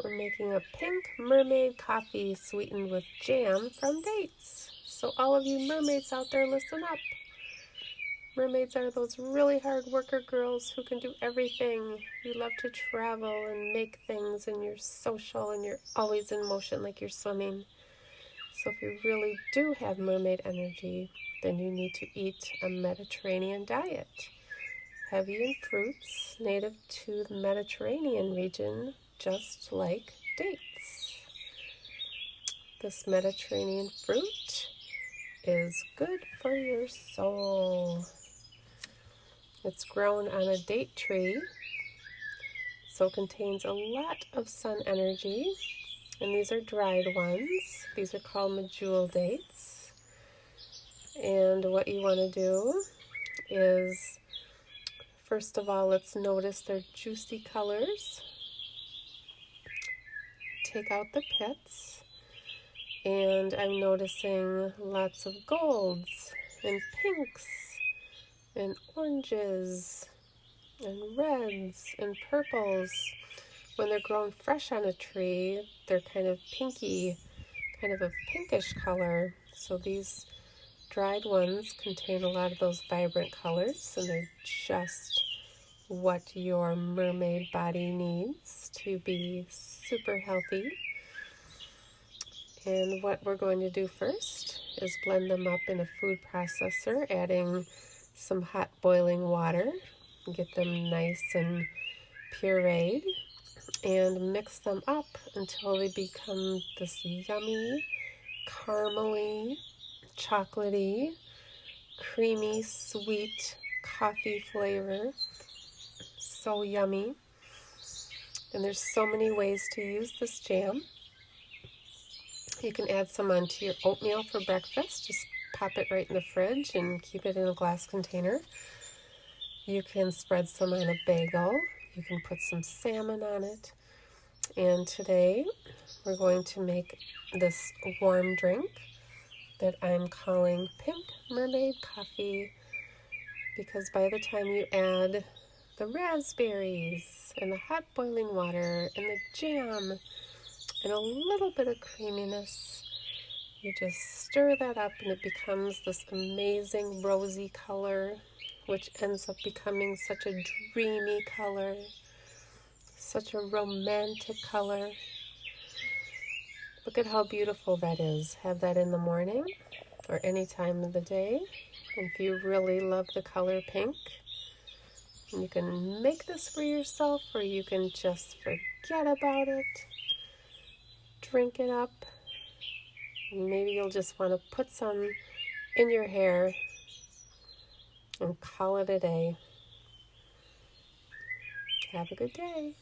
We're making a pink mermaid coffee sweetened with jam from dates. So all of you mermaids out there, listen up. Mermaids are those really hard worker girls who can do everything. You love to travel and make things, and you're social, and you're always in motion like you're swimming. So if you really do have mermaid energy, then you need to eat a Mediterranean diet. Heavy in fruits, native to the Mediterranean region, just like dates. This Mediterranean fruit is good for your soul. It's grown on a date tree, so contains a lot of sun energy, and these are dried ones. These are called medjool dates. And what you want to do is, first of all, let's notice their juicy colors. Take out the pits, and I'm noticing lots of golds and pinks and oranges and reds and purples. When they're grown fresh on a tree, they're kind of pinky, kind of a pinkish color. So these dried ones contain a lot of those vibrant colors, and they're just what your mermaid body needs to be super healthy. And what we're going to do first is blend them up in a food processor, adding some hot boiling water, get them nice and pureed, and mix them up until they become this yummy, caramely, chocolatey, creamy, sweet coffee flavor. So yummy. And there's so many ways to use this jam. You can add some onto your oatmeal for breakfast. Just pop it right in the fridge and keep it in a glass container. You can spread some on a bagel. You can put some salmon on it. And today we're going to make this warm drink that I'm calling Pink Mermaid Coffee, because by the time you add the raspberries and the hot boiling water and the jam and a little bit of creaminess, you just stir that up and it becomes this amazing rosy color, which ends up becoming such a dreamy color, such a romantic color. Look at how beautiful that is. Have that in the morning or any time of the day. And if you really love the color pink, you can make this for yourself, or you can just forget about it. Drink it up. And maybe you'll just want to put some in your hair and call it a day. Have a good day.